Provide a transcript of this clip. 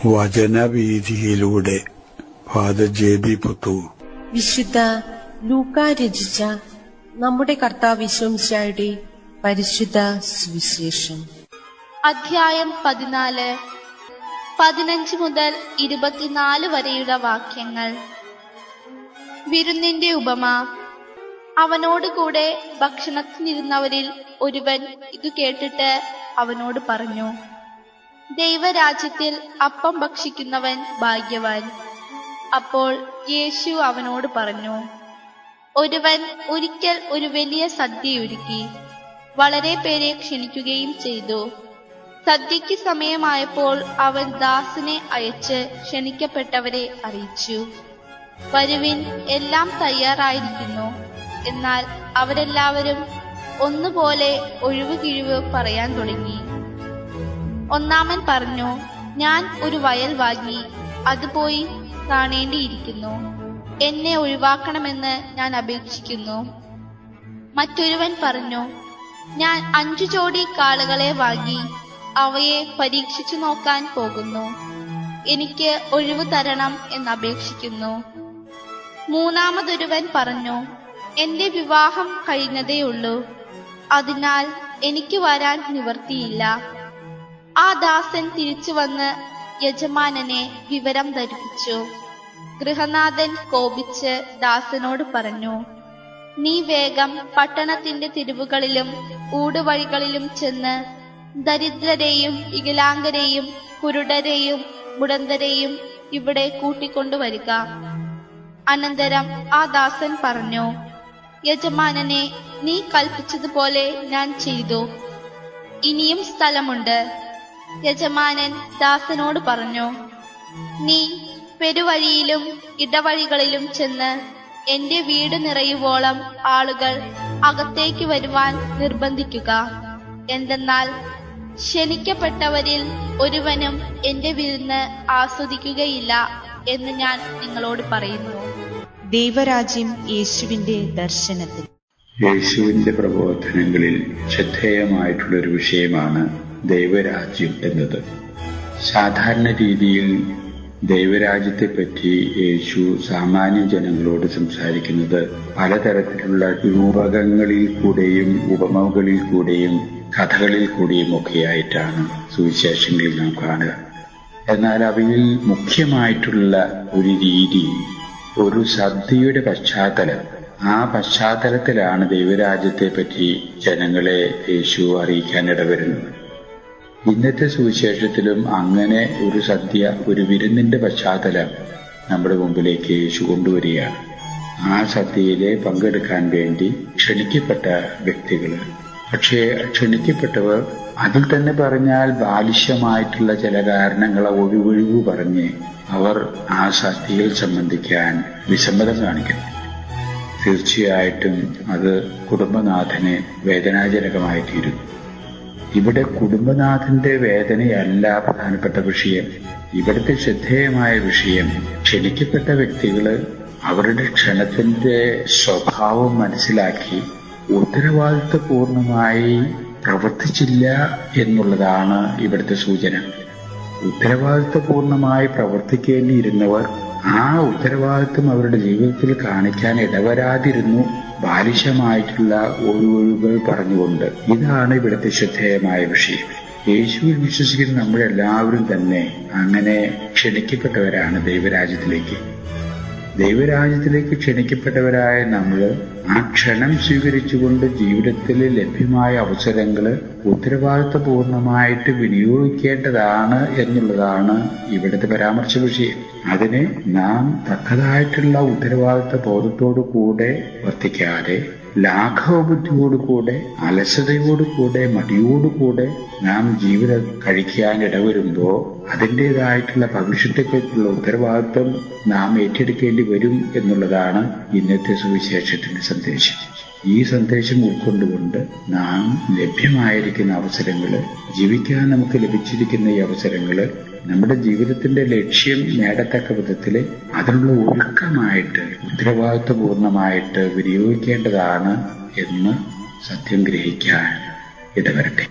വചനവീഥിയിലൂടെ father ജെ.ബി. Puthur. വിശുദ്ധ ലൂക്കാ രചിച്ച നമ്മുടെ കർത്താവ് യേശുമിശിഹായുടെ പരിശുദ്ധ സുവിശേഷം. അധ്യായം 14, 15 മുതൽ 24 വരെയുള്ള വാക്യങ്ങൾ. വിരുന്നിന്റെ ഉപമ. അവനോട് കൂടെ ഭക്ഷണത്തിനിരുന്നവരിൽ ഒരുവൻ ഇതു കേട്ടിട്ട് അവനോട് പറഞ്ഞു, ദൈവരാജ്യത്തിൽ അപ്പം ഭക്ഷിക്കുന്നവൻ ഭാഗ്യവാൻ. അപ്പോൾ യേശു അവനോട് പറഞ്ഞു, ഒരുവൻ ഒരിക്കൽ ഒരു വലിയ സദ്യയൊരുക്കി വളരെ പേരെ ക്ഷണിക്കുകയും ചെയ്തു. സദ്യയ്ക്ക് സമയമായപ്പോൾ അവൻ ദാസനെ അയച്ച് ക്ഷണിക്കപ്പെട്ടവരെ അറിയിച്ചു, വരുവിൻ, എല്ലാം തയ്യാറായിരിക്കുന്നു. എന്നാൽ അവരെല്ലാവരും ഒന്നുപോലെ ഒഴിവ് കിഴിവ് പറയാൻ തുടങ്ങി. ഒന്നാമൻ പറഞ്ഞു, ഞാൻ ഒരു വയൽ വാങ്ങി അത് പോയി കാണേണ്ടിയിരിക്കുന്നു, എന്നെ ഒഴിവാക്കണമെന്ന് ഞാൻ അപേക്ഷിക്കുന്നു. മറ്റൊരുവൻ പറഞ്ഞു, ഞാൻ 5 ജോഡി കാളകളെ വാങ്ങി അവയെ പരീക്ഷിച്ചു നോക്കാൻ പോകുന്നു, എനിക്ക് ഒഴിവ് തരണം എന്നപേക്ഷിക്കുന്നു. മൂന്നാമതൊരുവൻ പറഞ്ഞു, എന്റെ വിവാഹം കഴിഞ്ഞതേയുള്ളൂ, അതിനാൽ എനിക്ക് വരാൻ നിവർത്തിയില്ല. ആ ദാസൻ തിരിച്ചു വന്ന് യജമാനനെ വിവരം ധരിപ്പിച്ചു. ഗൃഹനാഥൻ കോപിച്ച് ദാസനോട് പറഞ്ഞു, നീ വേഗം പട്ടണത്തിന്റെ തെരുവുകളിലും ഊടുവഴികളിലും ചെന്ന് ദരിദ്രരെയും വികലാംഗരെയും കുരുടരെയും മുടന്തരെയും ഇവിടെ കൂട്ടിക്കൊണ്ടുവരിക. അനന്തരം ആ ദാസൻ പറഞ്ഞു, യജമാനനെ, നീ കൽപ്പിച്ചതുപോലെ ഞാൻ ചെയ്തു, ഇനിയും സ്ഥലമുണ്ട്. യജമാനൻ ദാസനോട് പറഞ്ഞു, നീ പെരുവഴിയിലും ഇടവഴികളിലും ചെന്ന് എന്റെ വീട് നിറയുവോളം ആളുകൾ അകത്തേക്ക് വരുവാൻ നിർബന്ധിക്കുക. എന്തെന്നാൽ ക്ഷണിക്കപ്പെട്ടവരിൽ ഒരുവനും എന്റെ വിരുന്ന് ആസ്വദിക്കുകയില്ല എന്ന് ഞാൻ നിങ്ങളോട് പറയുന്നു. ദൈവരാജ്യം യേശുവിന്റെ ദർശനത്തിൽ. യേശുവിന്റെ പ്രബോധനങ്ങളിൽ ശ്രദ്ധേയമായിട്ടുള്ളൊരു വിഷയമാണ് ദൈവരാജ്യം എന്നത്. സാധാരണ രീതിയിൽ ദൈവരാജ്യത്തെപ്പറ്റി യേശു സാമാന്യ ജനങ്ങളോട് സംസാരിക്കുന്നത് പലതരത്തിലുള്ള രൂപകങ്ങളിൽ കൂടെയും ഉപമകളിൽ കൂടെയും കഥകളിൽ കൂടെയും ഒക്കെയായിട്ടാണ് സുവിശേഷങ്ങളിൽ നാം കാണുക. എന്നാൽ അവയിൽ മുഖ്യമായിട്ടുള്ള ഒരു രീതി ഒരു സദ്യയുടെ പശ്ചാത്തലം. ആ പശ്ചാത്തലത്തിലാണ് ദൈവരാജ്യത്തെപ്പറ്റി ജനങ്ങളെ യേശു അറിയിക്കാൻ ഇടവരുന്നത്. ഇന്നത്തെ സുവിശേഷത്തിലും അങ്ങനെ ഒരു സദ്യ, ഒരു വിരുന്നിന്റെ പശ്ചാത്തലം നമ്മുടെ മുമ്പിലേക്ക് യേശു കൊണ്ടുവരികയാണ്. ആ സദ്യയിലെ പങ്കെടുക്കാൻ വേണ്ടി ക്ഷണിക്കപ്പെട്ട വ്യക്തികൾ, പക്ഷേ ക്ഷണിക്കപ്പെട്ടവർ അതിൽ തന്നെ പറഞ്ഞാൽ ബാലിശ്യമായിട്ടുള്ള ചില കാരണങ്ങളെ ഒഴിവൊഴിവ് പറഞ്ഞ് അവർ ആ സദ്യയിൽ സംബന്ധിക്കാൻ വിസമ്മതം കാണിക്കുന്നു. തീർച്ചയായിട്ടും അത് കുടുംബനാഥന് വേദനാജനകമായിത്തീരുന്നു. ഇവിടെ കുടുംബനാഥന്റെ വേദനയല്ല പ്രധാനപ്പെട്ട വിഷയം. ഇവിടുത്തെ ശ്രദ്ധേയമായ വിഷയം, ക്ഷണിക്കപ്പെട്ട വ്യക്തികള് അവരുടെ ക്ഷണത്തിന്റെ സ്വഭാവം മനസ്സിലാക്കി ഉത്തരവാദിത്വപൂർണമായി പ്രവർത്തിച്ചില്ല എന്നുള്ളതാണ് ഇവിടുത്തെ സൂചന. ഉത്തരവാദിത്വപൂർണമായി പ്രവർത്തിക്കേണ്ടിയിരുന്നവർ ആ ഉത്തരവാദിത്വം അവരുടെ ജീവിതത്തിൽ കാണിക്കാൻ ഇടവരാതിരുന്നു, ബാലിശമായിട്ടുള്ള ഒഴിവുകൾ പറഞ്ഞുകൊണ്ട്. ഇതാണ് ഇവിടുത്തെ ശ്രദ്ധേയമായ വിഷയം. യേശുവിൽ വിശ്വസിക്കുന്ന നമ്മളെല്ലാവരും തന്നെ അങ്ങനെ ക്ഷണിക്കപ്പെട്ടവരാണ് ദൈവരാജ്യത്തിലേക്ക്. ദൈവരാജ്യത്തിലേക്ക് ക്ഷണിക്കപ്പെട്ടവരായ നമ്മൾ ആ ക്ഷണം സ്വീകരിച്ചുകൊണ്ട് ജീവിതത്തിൽ ലഭ്യമായ അവസരങ്ങൾ ഉത്തരവാദിത്വപൂർണമായിട്ട് വിനിയോഗിക്കേണ്ടതാണ് എന്നുള്ളതാണ് ഇവിടുത്തെ പരാമർശ വിഷയം. അതിന് നാം തക്കതായിട്ടുള്ള ഉത്തരവാദിത്വ ബോധത്തോടുകൂടെ വർത്തിക്കാതെ ലാഘവബുദ്ധിയോടുകൂടെ അലസതയോടുകൂടെ മടിയോടുകൂടെ നാം ജീവിതം കഴിക്കാൻ ഇടവരുമ്പോൾ അതിൻ്റെതായിട്ടുള്ള ഭവിഷ്യത്തെക്കുറിച്ചുള്ള ഉത്തരവാദിത്വം നാം ഏറ്റെടുക്കേണ്ടി വരും എന്നുള്ളതാണ് ഇന്നത്തെ സുവിശേഷത്തിന്റെ സന്ദേശം. ഈ സന്ദേശം ഉൾക്കൊണ്ടുകൊണ്ട് നാം ലഭ്യമായിരിക്കുന്ന അവസരങ്ങൾ, ജീവിക്കാൻ നമുക്ക് ലഭിച്ചിരിക്കുന്ന ഈ അവസരങ്ങൾ നമ്മുടെ ജീവിതത്തിന്റെ ലക്ഷ്യം നേടത്തക്ക വിധത്തിൽ അതിനുള്ള ഒരുക്കമായിട്ട് ഉത്തരവാദിത്വപൂർണമായിട്ട് വിനിയോഗിക്കേണ്ടതാണ് എന്ന് സത്യം ഗ്രഹിക്കാൻ ഇടവരട്ടെ.